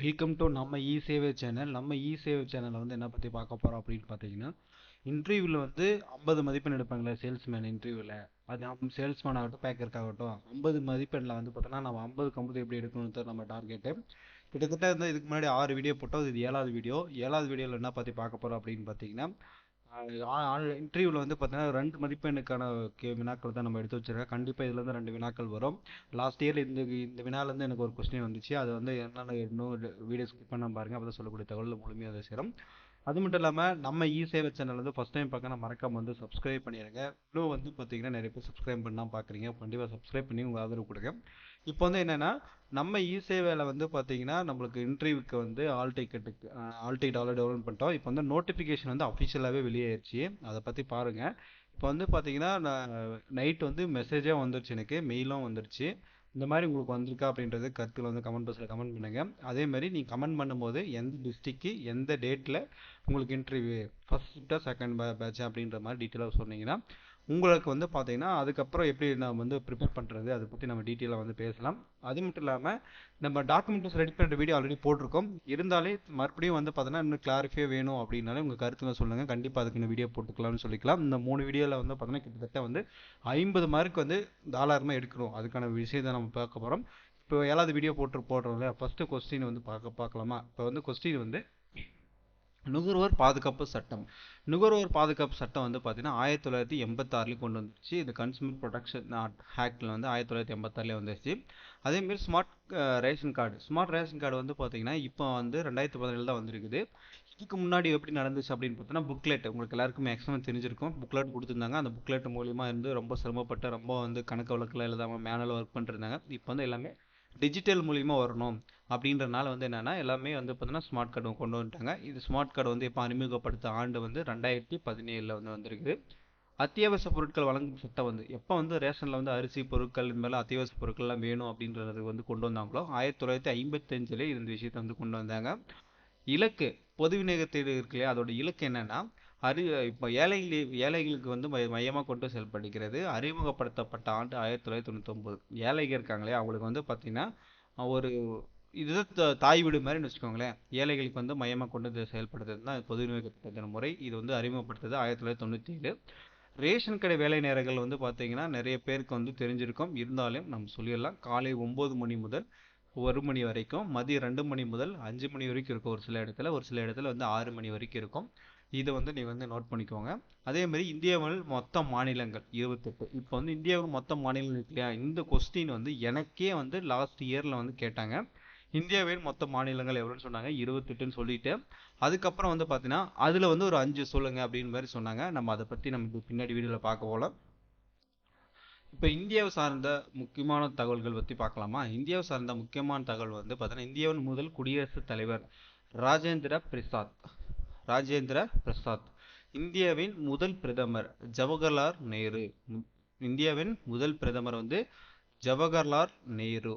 Welcome to நம்ம இ சேவை channel. நம்ம இ சேவை சேனலில் வந்து என்ன பற்றி பார்க்க போகிறோம் அப்படின்னு பார்த்தீங்கன்னா, இன்டர்வியூவில் வந்து 50 மதிப்பெண் எடுப்பாங்களே சேல்ஸ்மேன் இன்டர்வியூவில். அது சேல்ஸ்மேன் ஆகட்டும் பேக்கருக்காகட்டும் 50 மதிப்பெண்ணில் வந்து பார்த்தோன்னா நம்ம 50 50 எப்படி எடுக்கணும்னு நம்ம டார்கெட்டு. கிட்டத்தட்ட வந்து இதுக்கு முன்னாடி 6 வீடியோ போட்டோம். இது 7வது வீடியோ. 7வது வீடியோவில் என்ன பற்றி பார்க்க போகிறோம் அப்படின்னு பார்த்தீங்கன்னா, இன்டர்வியூவில் வந்து பார்த்தீங்கன்னா 2 மதிப்பெண்ணுக்கான வினாக்கள் தான் நம்ம எடுத்து வச்சிருக்கோம். கண்டிப்பாக இதுல இருந்து 2 வினாக்கள் வரும். லாஸ்ட் இயர் இந்த வினாலேருந்து எனக்கு ஒரு கொஸ்டின் வந்துச்சு. அது வந்து என்னென்ன இன்னும் வீடியோ ஸ்கிப் பண்ண பாருங்க, அப்போ தான் சொல்லக்கூடிய தகவல் முழுமையாக அதை சேரும். அது மட்டும் இல்லாமல் நம்ம இ சேவை சேனல் வந்து ஃபஸ்ட் டைம் பார்க்க மறக்காம வந்து சப்ஸ்கிரைப் பண்ணிடுங்க. இன்னும் வந்து பார்த்தீங்கன்னா நிறைய பேர் சப்ஸ்கிரைப் பண்ணால் பார்க்குறீங்க. கண்டிப்பாக சப்ஸ்கிரைப் பண்ணி உங்கள் ஆதரவு கொடுங்க. இப்போ வந்து என்னென்னா, நம்ம இ சேவையில் வந்து பார்த்தீங்கன்னா நம்மளுக்கு இன்டர்வியூக்கு வந்து ஆல் டிக்கெட்டுக்கு ஆல்ரெடி டவுன்லோட் பண்ணிட்டோம். இப்போ வந்து நோட்டிஃபிகேஷன் வந்து அஃபிஷியலாகவே வெளியேறிச்சு. அதை பற்றி பாருங்கள். இப்போ வந்து பார்த்தீங்கன்னா நைட் வந்து மெசேஜாக வந்துருச்சு, எனக்கு மெயிலும் வந்துருச்சு. இந்த மாதிரி உங்களுக்கு வந்திருக்கா அப்படின்றது கருத்தில் வந்து கமெண்ட் பாக்ஸில் கமெண்ட் பண்ணுங்கள். அதே மாதிரி நீங்கள் கமெண்ட் பண்ணும்போது எந்த டிஸ்ட்ரிக்ட் எந்த டேட்டில் உங்களுக்கு இன்டர்வியூ, ஃபர்ஸ்ட் ஷிஃப்டா செகண்ட் பேட்ச் அப்படின்ற மாதிரி டீட்டெயிலாக சொன்னீங்கன்னா உங்களுக்கு வந்து பார்த்தீங்கன்னா அதுக்கப்புறம் எப்படி நம்ம வந்து ப்ரிப்பேர் பண்ணுறது அதை பற்றி நம்ம டீட்டெயிலாக வந்து பேசலாம். அது மட்டும் இல்லாமல் நம்ம டாக்குமெண்ட்ஸ் ரெடி பண்ணுற வீடியோ ஆல்ரெடி போட்டிருக்கோம். இருந்தாலே மறுபடியும் வந்து பார்த்தீங்கன்னா இன்னும் கிளாரிஃபை வேணும் அப்படின்னாலே உங்கள் கருத்துங்க சொல்லுங்கள். கண்டிப்பாக அதுக்கு இந்த வீடியோ போட்டுக்கலாம்னு சொல்லிக்கலாம். இந்த 3 வீடியோவில் வந்து பார்த்தீங்கன்னா கிட்டத்தட்ட வந்து 50 மார்க் வந்து தாராளமாக எடுக்கணும். அதுக்கான விஷயத்தை நம்ம பார்க்க போகிறோம். இப்போ 7வது வீடியோ போடுறோம் இல்லையா, ஃபஸ்ட்டு கொஸ்டின் வந்து பார்க்கலாமா. இப்போ வந்து கொஸ்டின் வந்து நுகர்வோர் பாதுகாப்பு சட்டம். நுகர்வோர் பாதுகாப்பு சட்டம் வந்து பார்த்தீங்கன்னா 1986 கொண்டு வந்துருச்சு. இது கன்சூமர் ப்ரொடெக்ஷன் ஆக்டில் வந்து 1986 வந்துருச்சு. அதேமாரி ஸ்மார்ட் ரேஷன் கார்டு வந்து பார்த்தீங்கன்னா இப்போ வந்து 2017 தான் வந்திருக்குது. இதுக்கு முன்னாடி எப்படி நடந்துச்சு அப்படின்னு பார்த்தீங்கன்னா, புக்லெட் உங்களுக்கு எல்லாருக்கும் மேக்ஸிமம் தெரிஞ்சிருக்கும். புக்லெட் கொடுத்துருந்தாங்க. அந்த புக்லெட் மூலியமாக இருந்து ரொம்ப சிரமப்பட்டு ரொம்ப வந்து கணக்கு வழக்கில் எழுதாமல் மேனுவல் ஒர்க் பண்ணிருந்தாங்க. இப்போ வந்து எல்லாமே டிஜிட்டல் மூலிமா வரணும் அப்படின்றனால வந்து என்னென்னா எல்லாமே வந்து பார்த்தீங்கன்னா ஸ்மார்ட் கார்டு கொண்டு வந்துட்டாங்க. இது ஸ்மார்ட் கார்டு வந்து இப்போ அறிமுகப்படுத்த ஆண்டு வந்து 2017 வந்து வந்திருக்குது. அத்தியாவசிய பொருட்கள் வழங்கும் சட்டம் வந்து எப்போ வந்து ரேஷனில் வந்து அரிசி பொருட்கள் இந்த மாதிரி அத்தியாவசிய பொருட்கள்லாம் வேணும் அப்படின்றது வந்து கொண்டு வந்தாங்களோ 1955 இந்த விஷயத்தை வந்து கொண்டு வந்தாங்க. இலக்கு பொது விநியோகத்தில் இருக்கு இல்லையா, அதோட இலக்கு என்னன்னா இப்போ ஏழைகளுக்கு வந்து மையமாக கொண்டு செயல்படுகிறது. அறிமுகப்படுத்தப்பட்ட ஆண்டு 1999. ஏழைகள் இருக்காங்க இல்லையா, அவங்களுக்கு வந்து பார்த்தீங்கன்னா ஒரு இதுதான் தாய் வீடு மாதிரின்னு வச்சுக்கோங்களேன். ஏழைகளுக்கு வந்து மையமாக கொண்டு செயல்படுத்துறது தான் பொது விநியோக திட்டத்தின் முறை. இது வந்து அறிமுகப்படுத்துறது 1997. ரேஷன் கடை வேலை நேரங்கள் வந்து பார்த்தீங்கன்னா நிறைய பேருக்கு வந்து தெரிஞ்சிருக்கும். இருந்தாலும் நம்ம சொல்லிடலாம். காலை 9 மணி முதல் 1 மணி வரைக்கும், மதியம் 2 மணி முதல் 5 மணி வரைக்கும் இருக்கும். ஒரு சில இடத்துல வந்து 6 மணி வரைக்கும் இருக்கும். இதை வந்து நீங்கள் வந்து நோட் பண்ணிக்கோங்க. அதே மாதிரி இந்தியாவில் மொத்த மாநிலங்கள் 28. இப்போ வந்து இந்தியாவில் மொத்த மாநிலங்கள் இருக்கு இல்லையா, இந்த கொஸ்டின் வந்து எனக்கே வந்து லாஸ்ட் இயரில் வந்து கேட்டாங்க. இந்தியாவில் மொத்த மாநிலங்கள் எவ்வளோன்னு சொன்னாங்க, 28ன்னு சொல்லிட்டு அதுக்கப்புறம் வந்து பார்த்தீங்கன்னா அதில் வந்து ஒரு 5 சொல்லுங்க அப்படின்னு மாதிரி சொன்னாங்க. நம்ம அதை பற்றி நம்ம பின்னாடி வீடியோவில் பார்க்க போகலாம். இப்போ இந்தியாவை சார்ந்த முக்கியமான தகவல்கள் பற்றி பார்க்கலாமா. இந்தியாவை சார்ந்த முக்கியமான தகவல் வந்து பார்த்தீங்கன்னா, இந்தியாவின் முதல் குடியரசுத் தலைவர் ராஜேந்திர பிரசாத். இந்தியாவின் முதல் பிரதமர் ஜவஹர்லால் நேரு. இந்தியாவின் முதல் பிரதமர் வந்து ஜவஹர்லால் நேரு.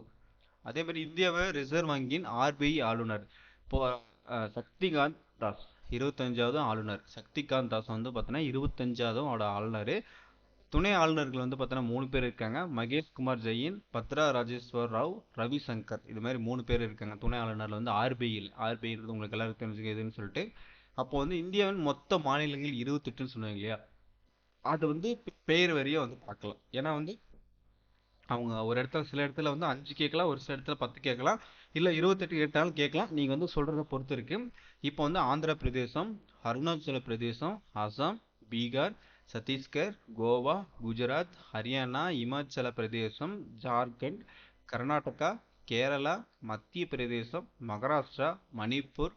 அதே மாதிரி இந்தியாவை ரிசர்வ் வங்கியின் RBI ஆளுநர் இப்போ சக்திகாந்த் தாஸ் 25வது ஆளுநர். சக்திகாந்த் தாஸ் வந்து பார்த்தீங்கன்னா 25வது ஆளுநர். துணை ஆளுநர்கள் வந்து பார்த்தீங்கன்னா 3 பேர் இருக்காங்க. மகேஷ் குமார் ஜெயின், பத்ரா ராஜேஸ்வர் ராவ், ரவிசங்கர். இது மாதிரி 3 பேர் இருக்காங்க துணை ஆளுநர்ல வந்து RBI உங்களுக்கு எல்லாருக்கும் தெரிஞ்சுக்குதுன்னு சொல்லிட்டு. அப்போ வந்து இந்தியாவின் மொத்த மாநிலங்கள் 28ன்னு சொன்னாங்க இல்லையா, அது வந்து பெயர் வரியா வந்து பார்க்கலாம். ஏன்னா வந்து அவங்க ஒரு இடத்துல சில இடத்துல வந்து 5 கேட்கலாம், ஒரு சில இடத்துல 10 கேட்கலாம், இல்லை 28 கேட்டாலும் கேட்கலாம். நீங்கள் வந்து சொல்கிறத பொறுத்து இருக்கு. இப்போ வந்து ஆந்திர பிரதேசம், அருணாச்சல பிரதேசம், அசாம், பீகார், சத்தீஸ்கர், கோவா, குஜராத், ஹரியானா, இமாச்சல பிரதேசம், ஜார்க்கண்ட், கர்நாடகா, கேரளா, மத்திய பிரதேசம், மகாராஷ்டிரா, மணிப்பூர்,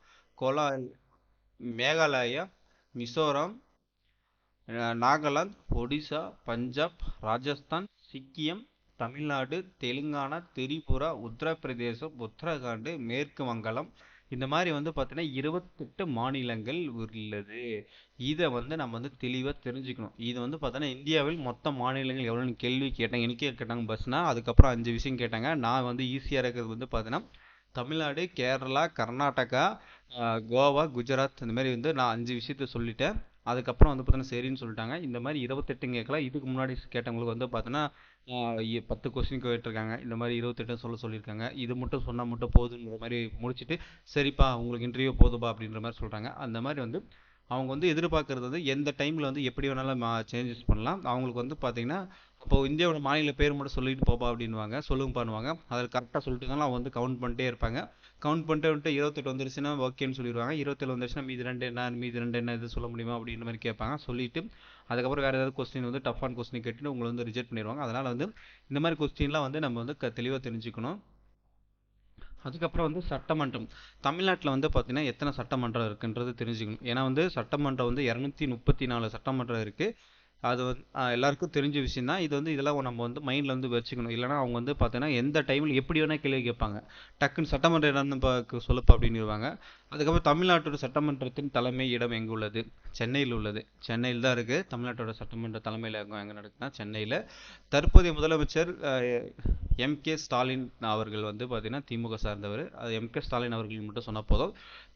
மேகாலயா, மிசோரம், நாகாலாந்து, ஒடிசா, பஞ்சாப், ராஜஸ்தான், சிக்கிம், தமிழ்நாடு, தெலுங்கானா, திரிபுரா, உத்தரப்பிரதேசம், உத்தரகாண்ட், மேற்கு வங்காளம். இந்த மாதிரி வந்து பார்த்தீங்கன்னா 28 மாநிலங்கள் உள்ளது. இதை வந்து நம்ம வந்து தெளிவாக தெரிஞ்சுக்கணும். இது வந்து பார்த்தோன்னா இந்தியாவில் மொத்த மாநிலங்கள் எவ்வளோன்னு கேள்வி கேட்டாங்க. எனக்கே கேட்டாங்க பஸ்னா. அதுக்கப்புறம் 5 விஷயம் கேட்டாங்க. நான் வந்து ஈஸியாக இருக்கிறது வந்து பார்த்தீங்கன்னா தமிழ்நாடு, கேரளா, கர்நாடகா, கோவா, குஜராத் இந்த மாதிரி வந்து நான் 5 விஷயத்த சொல்லிட்டேன். அதுக்கப்புறம் வந்து பார்த்தீங்கன்னா சரின்னு சொல்லிட்டாங்க. இந்த மாதிரி 28 கேட்கல. இதுக்கு முன்னாடி கேட்டவங்களுக்கு வந்து பார்த்தீங்கன்னா 10 கொஸ்டின் கேட்டிருக்காங்க. இந்த மாதிரி 28 சொல்லியிருக்காங்க. இது மட்டும் சொன்னால் மட்டும் போதுன்ற மாதிரி முடிச்சுட்டு சரிப்பா உங்களுக்கு இன்டர்வியூ போதுப்பா அப்படின்ற மாதிரி சொல்கிறாங்க. அந்த மாதிரி வந்து அவங்க வந்து எதிர்பார்க்கறது வந்து எந்த டைமில் வந்து எப்படி வேணாலும் சேஞ்சஸ் பண்ணலாம். அவங்களுக்கு வந்து பார்த்தீங்கன்னா இப்போது இந்தியாவோட மாநில பேர் மட்டும் சொல்லிட்டு போப்பா அப்படின்வாங்க, சொல்லுங்க பண்ணுவாங்க. அதில் கரெக்டாக சொல்லிட்டு இருந்தாலும் அவங்க வந்து கவுண்ட் பண்ணிட்டே இருப்பாங்க. கவுண்ட் பண்ணிட்டு வந்துட்டு 28 வந்துருச்சுன்னா ஓகேன்னு சொல்லிடுவாங்க. 27 வந்துருச்சுன்னா மீதி ரெண்டு என்ன இது சொல்ல முடியுமா அப்படின்ற மாதிரி கேட்பாங்க. சொல்லிட்டு அதுக்கப்புறம் வேறு ஏதாவது கொஸ்டின் வந்து டஃப்பான கொஸ்டின் கேட்டுட்டு உங்களை வந்து ரிஜெக்ட் பண்ணிடுவாங்க. அதனால் வந்து இந்த மாதிரி கொஸ்டின்லாம் வந்து நம்ம வந்து தெளிவாக தெரிஞ்சுக்கணும். அதுக்கப்புறம் வந்து சட்டமன்றம். தமிழ்நாட்டில் வந்து பார்த்தீங்கன்னா எத்தனை சட்டமன்றம் இருக்குன்றது தெரிஞ்சுக்கணும். ஏன்னா வந்து சட்டமன்றம் வந்து 234 சட்டமன்றம் இருக்குது. அது வந்து எல்லாருக்கும் தெரிஞ்ச விஷயம் தான். இது வந்து இதெல்லாம் நம்ம வந்து மைண்டில் வந்து வச்சுக்கணும். இல்லைனா அவங்க வந்து பார்த்தீங்கன்னா எந்த டைமில் எப்படி வேணால் கேள்வி கேட்பாங்க. டக்குன்னு சட்டமன்ற இடம் சொல்லப்பா அப்படின்னுவாங்க. அதுக்கப்புறம் தமிழ்நாட்டோட சட்டமன்றத்தின் தலைமை இடம் எங்கே உள்ளது? சென்னையில் உள்ளது. சென்னையில் தான் இருக்குது. தமிழ்நாட்டோட சட்டமன்ற தலைமையில் எங்கே நடக்குதுன்னா சென்னையில். தற்போதைய முதலமைச்சர் எம்.கே. ஸ்டாலின் அவர்கள் வந்து பார்த்தீங்கன்னா திமுக சார்ந்தவர். அது எம்.கே. ஸ்டாலின் அவர்கள் மட்டும் சொன்னால் போதும்.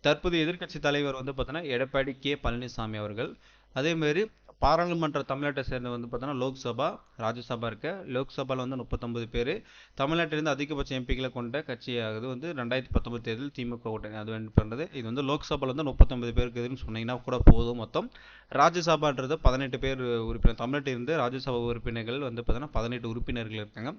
தற்போதைய எதிர்க்கட்சி தலைவர் வந்து பார்த்தீங்கன்னா எடப்பாடி கே. பழனிசாமி அவர்கள். அதேமாரி பாராளுமன்ற தமிழ்நாட்டை சேர்ந்த வந்து பார்த்தோன்னா லோக்சபா, ராஜ்யசபா இருக்கு. லோக்சபாவில் வந்து 39 பேர். தமிழ்நாட்டிலிருந்து அதிகபட்ச எம்பிக்களை கொண்ட கட்சியாகுது வந்து 2019 தேர்தல் திமுக கூட்டணி அது வின் பண்ணுறது. இது வந்து லோக்சபாவில் வந்து 39 பேருக்கு இருக்குதுன்னு சொன்னீங்கன்னா கூட போதும். மொத்தம் ராஜ்யசபான்றது 18 பேர் உறுப்பினர். தமிழ்நாட்டிலிருந்து ராஜ்யசபா உறுப்பினர்கள் வந்து பார்த்தீங்கன்னா 18 உறுப்பினர்கள் இருக்காங்க.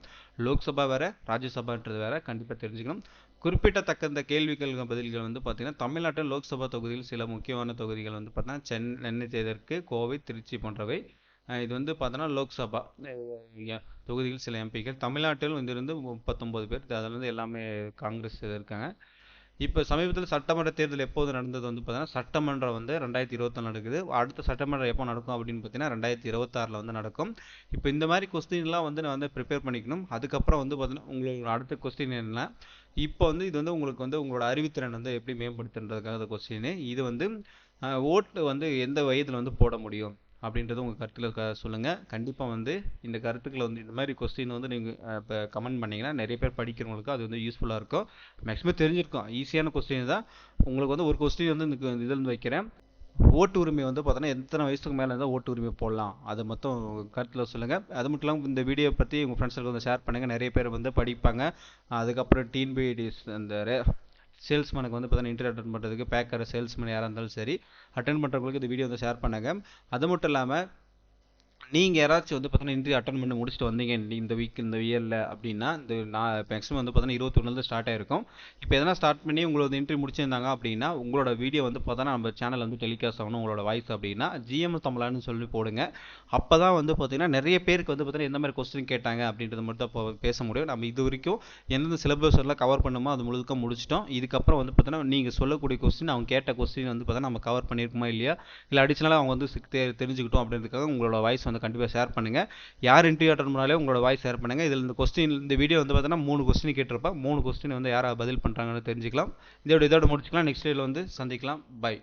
லோக்சபா வேற, ராஜ்யசபான்றது வேற, கண்டிப்பாக தெரிஞ்சுக்கணும். குறிப்பிடத்தக்க இந்த கேள்விகள் பதில்கள் வந்து பார்த்தீங்கன்னா தமிழ்நாட்டில் லோக்சபா தொகுதியில் சில முக்கியமான தொகுதிகள் வந்து பார்த்தீங்கன்னா சென்னை தெற்கு, கோவை, திருச்சி போன்றவை. இது வந்து பார்த்தோன்னா லோக்சபா தொகுதியில் சில எம்பிக்கள். தமிழ்நாட்டில் இருந்து 39 பேர். அதில் வந்து எல்லாமே காங்கிரஸ் இருக்காங்க. இப்போ சமீபத்தில் சட்டமன்ற தேர்தல் எப்போது நடந்தது வந்து பார்த்தீங்கன்னா சட்டமன்றம் வந்து 2024 நடக்குது. அடுத்த சட்டமன்றம் எப்போ நடக்கும் அப்படின்னு பார்த்தீங்கன்னா 2026 வந்து நடக்கும். இப்போ இந்த மாதிரி கொஸ்டின்லாம் வந்து நான் வந்து ப்ரிப்பேர் பண்ணிக்கணும். அதுக்கப்புறம் வந்து பார்த்தீங்கன்னா உங்களோட அடுத்த கொஸ்டின் என்ன, இப்போ வந்து இது வந்து உங்களுக்கு வந்து உங்களோட அறிவுத்திறன் வந்து எப்படி மேம்படுத்துன்றதுக்காக கொஸ்டின். இது வந்து ஓட்டு வந்து எந்த வயதில் வந்து போட முடியும் அப்படின்றது உங்கள் கருத்தில் சொல்லுங்கள். கண்டிப்பாக வந்து இந்த கருத்துக்களை வந்து இந்த மாதிரி கொஸ்டின் வந்து நீங்கள் இப்போ கமெண்ட் பண்ணிங்கன்னா நிறைய பேர் படிக்கிறவங்களுக்கு அது வந்து யூஸ்ஃபுல்லாக இருக்கும். மேக்ஸிமம் தெரிஞ்சிருக்கும். ஈஸியான கொஸ்டின் தான். உங்களுக்கு வந்து ஒரு கொஸ்டின் வந்து இந்த இதில் வைக்கிறேன். ஓட்டு உரிமை வந்து பார்த்தோன்னா எத்தனை வயசுக்கு மேலே இருந்தால் ஓட்டு உரிமை போடலாம் அதை மொத்தம் கருத்தில் சொல்லுங்கள். அது மட்டும் இல்லாமல் இந்த வீடியோ பற்றி உங்கள் ஃப்ரெண்ட்ஸுக்கு வந்து ஷேர் பண்ணுங்கள். நிறைய பேர் வந்து படிப்பாங்க. அதுக்கப்புறம் டிஎன்பிஎஸ்சி அந்த சேல்ஸ்மேனுக்கு வந்து பார்த்தீங்கன்னா இன்டர்வியூ அட்டன் பண்ணுறதுக்கு பேக்கர் சேல்ஸ்மேன் யாராக இருந்தாலும் சரி அட்டன் பண்ணுறவங்களுக்கு இந்த வீடியோ வந்து ஷேர் பண்ணுங்கள். அது மட்டும் இல்லாமல் நீங்கள் யாராச்சும் வந்து பார்த்தீங்கன்னா இன்டர்வியூ அட்டன் பண்ணி முடிச்சுட்டு வந்தீங்க இந்த வீக் இந்த இயரில் அப்படின்னா நான் மேக்ஸிமம் வந்து பார்த்தீங்கன்னா 21 ஸ்டார்ட் ஆயிருக்கும். இப்போ எதனா ஸ்டார்ட் பண்ணி உங்களோட இன்டர்வியூ முடிச்சிருந்தாங்க அப்படின்னா உங்களோட வீடியோ வந்து பார்த்தோன்னா நம்ம சேனல் வந்து டெலிகாஸ்ட் ஆகணும் உங்களோட வாய்ஸ் அப்படின்னா ஜிஎம் தமிழான்னு சொல்லி போடுங்க. அப்போ தான் வந்து பார்த்தீங்கன்னா நிறைய பேருக்கு வந்து பார்த்தீங்கன்னா எந்த மாதிரி கொஸ்டின் கேட்டாங்க அப்படின்றது மட்டும் இப்போ பேச முடியும். நம்ம இது வரைக்கும் எந்தெந்த சிலபஸ் எல்லாம் கவர் பண்ணுமோ அது முழுக்க முடிச்சிட்டோம். இதுக்கப்புறம் வந்து பார்த்தீங்கன்னா நீங்கள் சொல்லக்கூடிய கொஸ்டின் அவங்க கேட்ட கொஸ்டின் வந்து பார்த்தீங்கன்னா நம்ம கவர் பண்ணியிருக்குமா இல்லையா, இல்லை அடிஷனலாக அவங்க வந்து தெரிஞ்சுக்கிட்டோம் அப்படின்றதுக்காக உங்களோட வாய்ஸ் வந்து கண்டிப்பாக ஷேர் பண்ணுங்கள். யார் இன்டர்வியூ அட்டன் பண்ணாலே உங்களோட வாய்ஸ் ஷேர் பண்ணுங்கள். இதில் இந்த வீடியோ வந்து பார்த்தீங்கன்னா 3 கொஸ்டின் கேட்டிருப்பேன். 3 கொஸ்டின் வந்து யாராவது பதில் பண்ணுறாங்கன்னு தெரிஞ்சுக்கலாம். இதோட முடிச்சுக்கலாம். நெக்ஸ்ட் வீடியோவில் வந்து சந்திக்கலாம். பை.